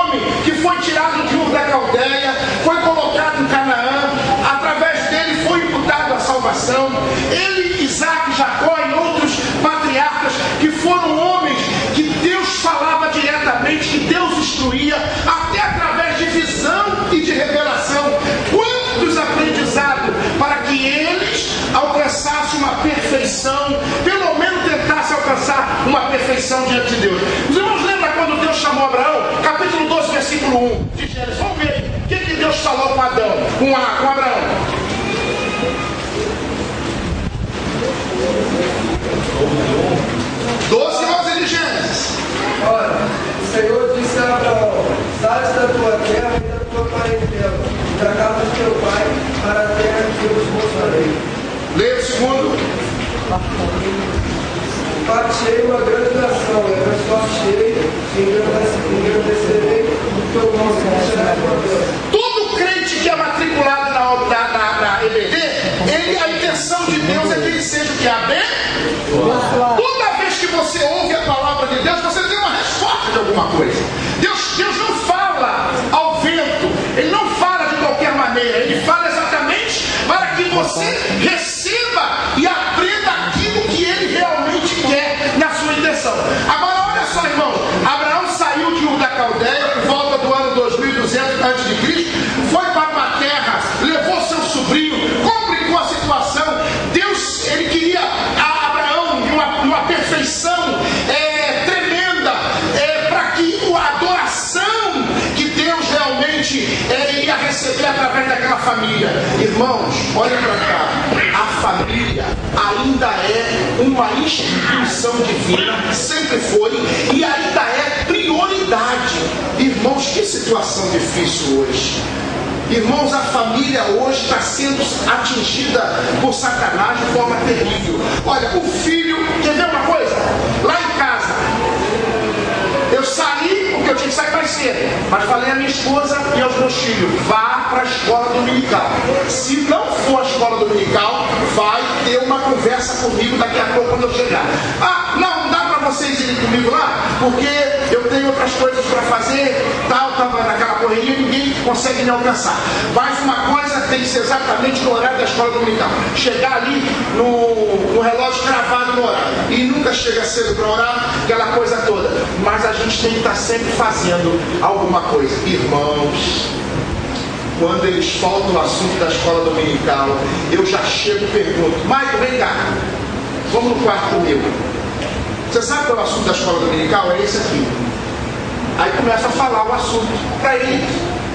homem que foi tirado de Ur da Caldeia, foi colocado em Canaã, através dele foi imputado a salvação. Ele, Isaac, Jacó e outros patriarcas que foram homens que Deus falava diretamente, que Deus instruía, até através de visão e de revelação. Quantos aprendizados para que eles alcançassem uma perfeição, pelo menos tentassem alcançar uma perfeição diante de Deus. Os irmãos lembram quando Deus chamou Abraão? Capítulo 12, versículo 1 de Gênesis. Vamos ver o que Deus falou com Adão, com Abraão. 12, 11 de Gênesis. Ora, o Senhor disse a Abraão: sai da tua terra e da tua parentela, da casa de teu pai, para a terra que eu te mostrarei. Leia o segundo. Partirei uma grande nação, e abençoar-te-ei, engrandecerei o teu nome, e será importante. Todo crente que é matriculado na EBD, a intenção de Deus é que ele seja o que? Abençoado. Toda vez que você ouve a palavra de Deus, você tem uma resposta de alguma coisa. Deus não fala ao vento, Ele não fala de qualquer maneira, Ele fala exatamente para que você receba e aprenda aquilo que Ele realmente quer na sua intenção. Agora olha só, irmão, Abraão saiu de Ur da Caldeia por volta do ano 2200 a.C., foi para uma terra, levou seu sobrinho, complicou a situação. Deus, Ele queria a Abraão uma perfeição tremenda, para que a adoração que Deus realmente iria receber através daquela família. Irmãos, olha para cá, a família ainda é uma instituição divina, sempre foi, e ainda é prioridade. Irmãos, que situação difícil hoje. Irmãos, a família hoje está sendo atingida por Satanás de forma terrível. Olha, o filho, quer ver uma coisa? Lá em casa, eu saí, porque eu tinha que sair mais cedo, mas falei à minha esposa e aos meus filhos: vá para a escola dominical. Se não for a escola dominical, vai ter uma conversa comigo daqui a pouco quando eu chegar. Não dá para vocês irem comigo lá, porque eu tenho outras coisas para fazer, tal, estava naquela correria, ninguém consegue me alcançar. Mas uma coisa tem que ser exatamente no horário da escola dominical. Chegar ali no relógio cravado no horário. E nunca chega cedo para orar, aquela coisa toda. Mas a gente tem que estar sempre fazendo alguma coisa. Irmãos, quando eles faltam o assunto da escola dominical, eu já chego e pergunto: Maico, vem cá, vamos no quarto comigo. Você sabe qual é o assunto da escola dominical? É esse aqui. Aí começa a falar o assunto para ele.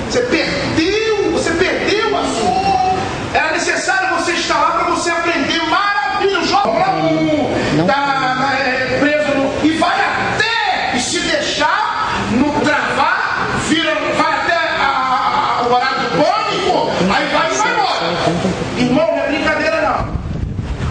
Você perdeu o assunto. Era necessário você estar lá para você aprender. Maravilha, o jovem está preso e vai até, e se deixar, no travar, vai até o horário do pânico, aí vai e vai embora. Irmão, não é brincadeira não.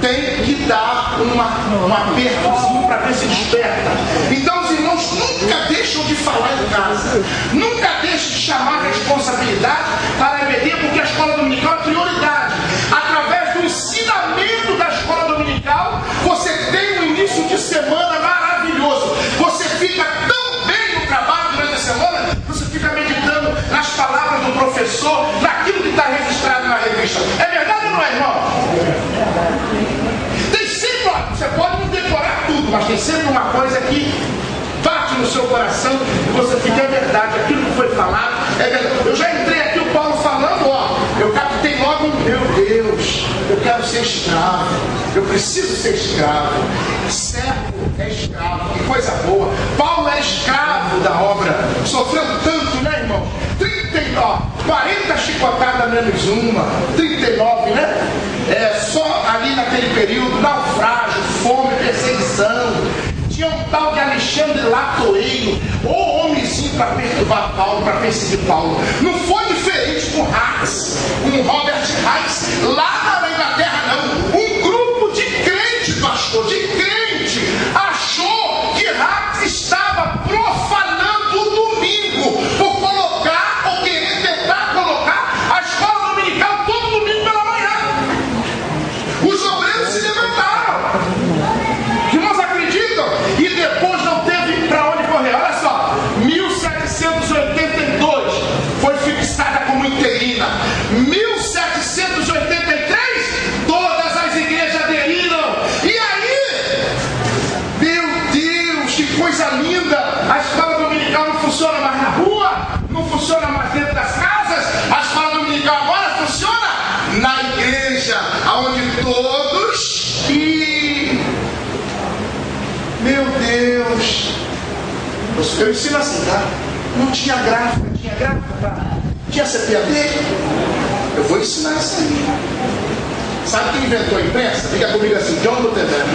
Tem que dar um apertozinho para ver se desperta. Então os irmãos nunca deixam de falar em casa, nunca deixam de chamar a responsabilidade para a EBD, porque a escola dominical é prioridade. Através do ensinamento da escola dominical, você tem um início de semana maravilhoso. Você fica tão bem no trabalho durante a semana, você fica meditando nas palavras do professor, naquilo que está registrado na revista. É verdade ou não é, irmão? Tem sempre, você pode não decorar tudo, mas tem sempre uma coisa que bate no seu coração e você fica: é verdade, aquilo que foi falado é verdade. Eu já entrei aqui, o Paulo falando, eu captei logo: meu Deus, eu quero ser escravo, eu preciso ser escravo. Servo é escravo, que coisa boa. Paulo é escravo da obra, sofreu tanto, né, irmão? 40 chicotadas menos uma, 39, né? Só ali naquele período, naufrágio, fome, perseguição. Tinha um tal de Alexandre Latoeiro, o homenzinho para perturbar Paulo, para perseguir Paulo. Não foi diferente com Reis, com Robert Reis, lá na Inglaterra, não. Um grupo de crente, pastor, de crente, achou que Reis estava profanando o domingo por colocar, ou querer tentar colocar, a escola dominical todo domingo pela manhã. Os obreiros se levantaram. Os irmãos acreditam? E depois não teve para onde correr. Olha só, 1780 Eu ensino assim, tá? Não tinha gráfica, tinha CPAD. Eu vou ensinar isso aí. Sabe quem inventou a imprensa? Fica comigo assim, John Gutenberg.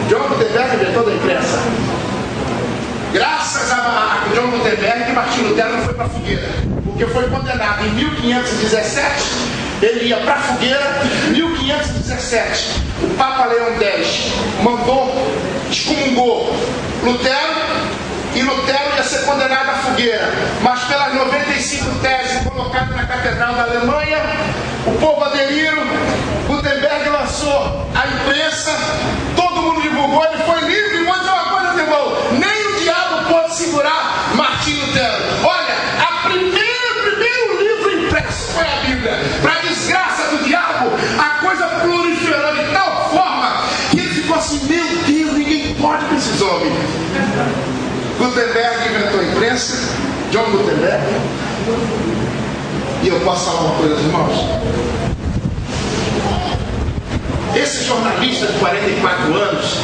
John Gutenberg inventou a imprensa. Graças a John Gutenberg, Martinho Lutero não foi para a fogueira, porque foi condenado em 1517. Ele ia para a fogueira. Em 1517, o Papa Leão X mandou, excomungou Lutero, e Lutero ia ser condenado à fogueira. Mas pelas 95 teses colocadas na Catedral da Alemanha, o povo aderiram. Gutenberg lançou a imprensa, todo mundo divulgou, ele foi livre. E vou dizer uma coisa, meu irmão, nem o diabo pode segurar Martinho Lutero. Olha, o primeiro livro impresso foi a Bíblia. Para desgraça do diabo, a coisa proliferou de tal forma que ele ficou assim, meu Deus, ninguém pode com esses homens. Gutenberg inventou a imprensa, John Gutenberg. E eu posso falar uma coisa, irmãos? Esse jornalista de 44 anos,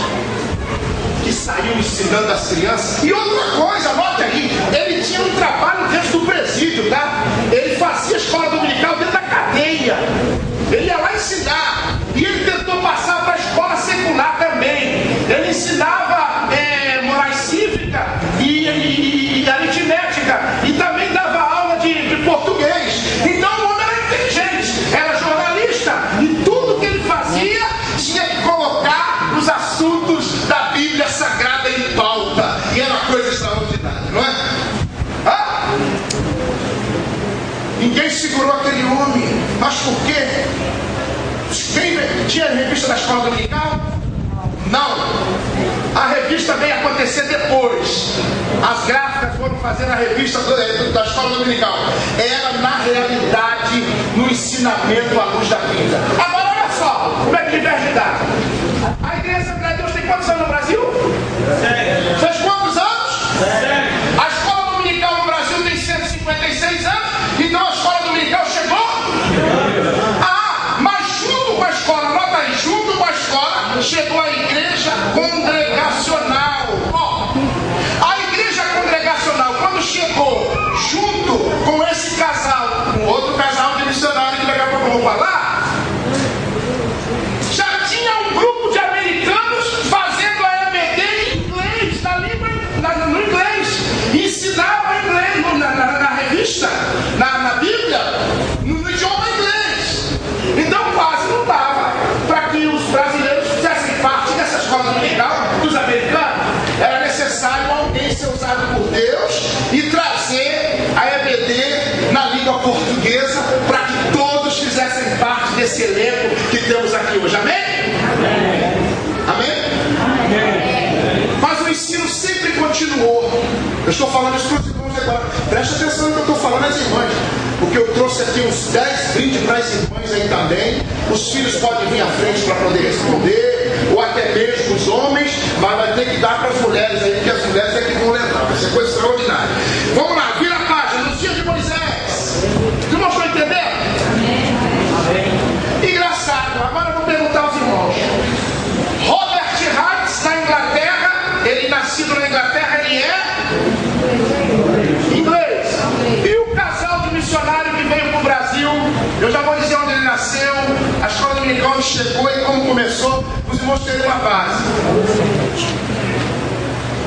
que saiu ensinando as crianças, e outra coisa, anote aí, ele tinha um trabalho dentro do presídio, tá? Ele fazia escola dominical dentro da cadeia. Ele ia lá ensinar. E ele tentou passar para a escola secular também. Ele ensinava moral cívica e aritmética. E também dava aula de português. Então o homem era inteligente, era jornalista. E tudo que ele fazia tinha que colocar os assuntos da Bíblia Sagrada em pauta. E era uma coisa extraordinária, não é? Ninguém segurou aquele homem. Mas por quê? Tinha a revista da escola dominical? Não. A revista veio acontecer depois. As gráficas foram fazer a revista da escola dominical. Era na realidade no ensinamento à luz da vida. Agora olha só, como é que diverge dá. A Igreja Assembleia de Deus tem quantos anos no Brasil? Fez quantos anos? A escola dominical no Brasil tem 156 anos. Então a escola dominical chegou? Mas junto com a escola, nota aí, junto com a escola, chegou a igreja congregacional. A igreja congregacional, quando chegou junto com esse casal, um outro casal de missionários que daqui a pouco eu vou falar, já tinha um grupo de americanos fazendo a EBD em inglês, no inglês, ensinava inglês na revista, na Bíblia, no idioma inglês. Então quase não dava para que os brasileiros fizessem parte dessa escola dominical dos americanos. Era necessário alguém ser usado por Deus e trazer a EBD na língua portuguesa para que todos fizessem parte desse elenco que temos aqui hoje. Amém? Amém? Mas o ensino sempre continuou. Eu estou falando isso para os irmãos agora. Preste atenção no que eu estou falando às irmãs. Porque eu trouxe aqui uns 10 brindes para as irmãs aí também. Os filhos podem vir à frente para poder responder, ou até mesmo os homens, mas vai ter que dar para as mulheres aí, porque as mulheres é que vão levar. Vai ser coisa extraordinária. Vamos lá, vira a página, nos dias de Moisés. Tu não estão entendendo? Amém. Engraçado, agora eu vou perguntar aos irmãos. Robert Hart, na Inglaterra, ele nascido na Inglaterra, ele é inglês. E o casal de missionário que veio para o Brasil, eu já vou dizer onde ele nasceu, a escola dominical chegou e como começou, os irmãos terem uma base.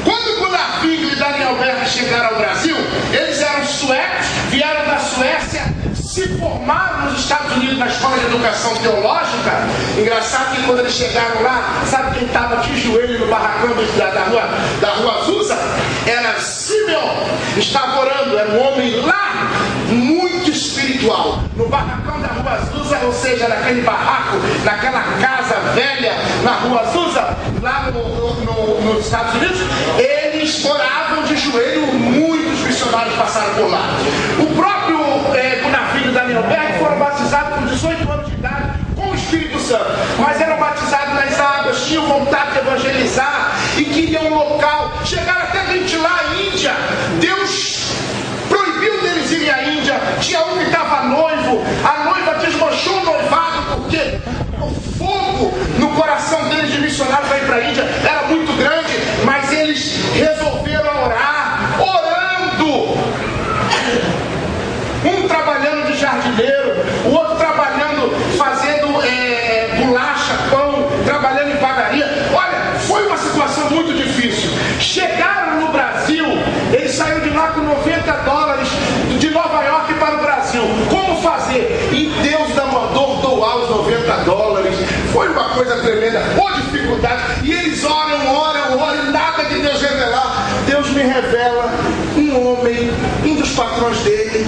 Quando Gunnar Wingre e Daniel Berg chegaram ao Brasil, eles eram suecos, vieram da Suécia, se formaram nos Estados Unidos na escola de educação teológica. Engraçado que quando eles chegaram lá, sabe quem estava de joelho no barracão da rua Azusa? Era Simeon, estava orando, era um homem lá, muito espiritual, no barracão da rua Azusa, ou seja, naquele barraco, naquela casa velha na rua Azusa, lá nos Estados Unidos, eles oravam de joelho, muitos missionários passaram por lá. O próprio Gunnar Wingre e Daniel Berg foram batizados com 18 anos de idade com o Espírito Santo, mas eram batizados nas águas, tinham vontade de evangelizar e queriam um local. Chegaram até a ventilar a Índia. Deus proibiu deles irem à Índia. Tinha um que estava noivo, a noiva desmanchou o noivado porque o fogo no coração deles de missionário para ir para a Índia era muito grande, mas eles resolveram saíram de lá com $90 de Nova York para o Brasil. Como fazer? E Deus ainda mandou doar os $90. Foi uma coisa tremenda, ou dificuldade. E eles oram, e nada de Deus revelar. Deus me revela um homem, um dos patrões dele,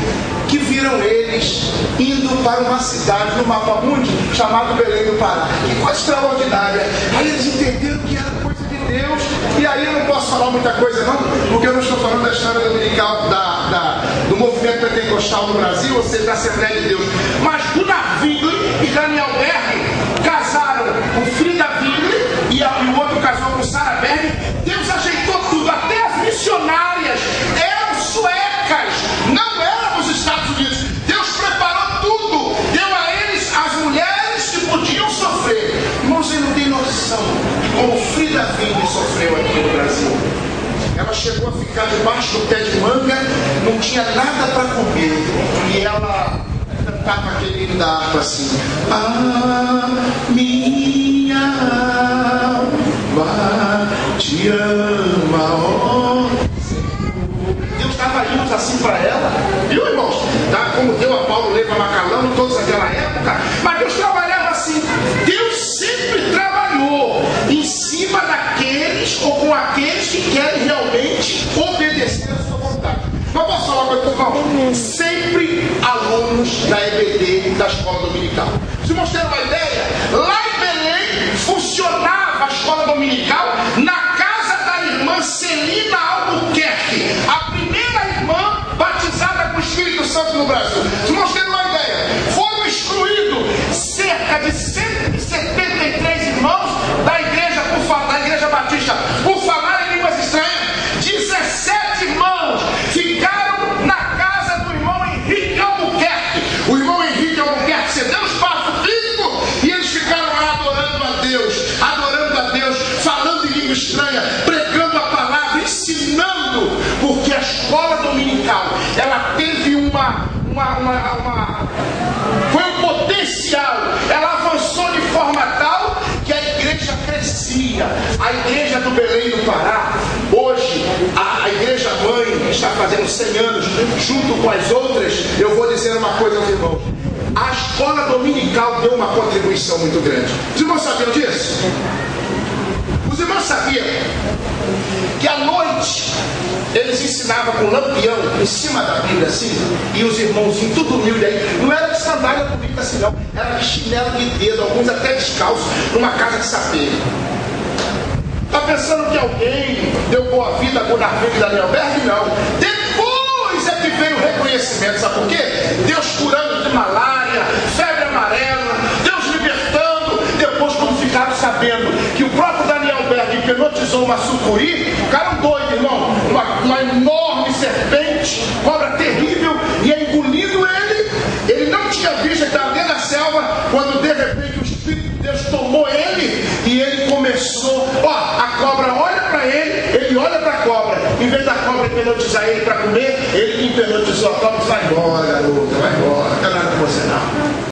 que viram eles indo para uma cidade no mapa mundi chamado Belém do Pará. Que coisa extraordinária. Aí eles entenderam que era coisa de Deus. E aí eu não posso falar muita coisa não, porque eu não estou falando da história dominical do movimento pentecostal no Brasil, ou seja, da Assembleia de Deus. Mas do Vingley e Daniel Berg casaram o Frida Vingley e o outro casou com Sarah Berg. Deus ajeitou tudo, até as missionárias eram suecas, não eram os Estados Unidos. Deus preparou tudo, deu a eles as mulheres que podiam sofrer. Irmãos, ele não tem noção como Frida Vingley sofreu aqui no Brasil. Ela chegou a ficar debaixo do pé de manga, não tinha nada para comer, e ela cantava aquele hino da harpa assim: minha alma te ama, ó Senhor. Deus dava hinos assim para ela, viu, irmãos? Tá? Como deu a Paulo Leva Macalão, todos naquela época. Mas Deus trabalhava assim. Deus sempre trabalhou em cima daqueles ou com aqueles que querem realmente obedecer a sua vontade. Mas posso falar uma coisa, irmão? Sempre alunos da EBD, da escola dominical. Se vocês terem uma ideia, lá em Belém funcionava a escola dominical na casa da irmã Celina Albuquerque, a primeira irmã batizada com o Espírito Santo no Brasil. Se vocês terem uma ideia, foram excluídos cerca de 173 irmãos da igreja batista por falar em línguas estranhas. 17 irmãos ficaram na casa do irmão Henrique Albuquerque. O irmão Henrique Albuquerque cedeu espaço físico e eles ficaram lá adorando a Deus, falando em língua estranha, pregando a palavra, ensinando, porque a escola dominical, ela teve foi um potencial, ela avançou de forma tal que a igreja crescia. A igreja do Belém do Pará, hoje, a igreja mãe está fazendo 100 anos, junto com as outras. Eu vou dizer uma coisa aos irmãos: a escola dominical deu uma contribuição muito grande. Os irmãos sabiam disso? Os irmãos sabiam que à noite eles ensinavam com lampião em cima da Bíblia assim, e os irmãozinhos tudo humilde aí, não era de sandália bonita assim não, era de chinelo de dedo, alguns até descalços, numa casa de sapeiro. Está pensando que alguém deu boa vida a Gunnar e Daniel Berg? Não. Depois é que veio o reconhecimento. Sabe por quê? Deus curando de malária, febre amarela, Deus libertando. Depois, quando ficaram sabendo que o próprio Daniel Berg hipnotizou uma sucuri, ficaram doidos, irmão. Uma enorme serpente, cobra terrível, e engolindo ele. Ele não tinha visto, ele estava dentro da selva, quando de repente o Espírito de Deus tomou ele e ele começou. A cobra olha para ele olha para a cobra. Em vez da cobra hipnotizar ele para comer, ele hipnotizou a cobra e disse: vai embora, garota, vai embora, não tem nada com você não.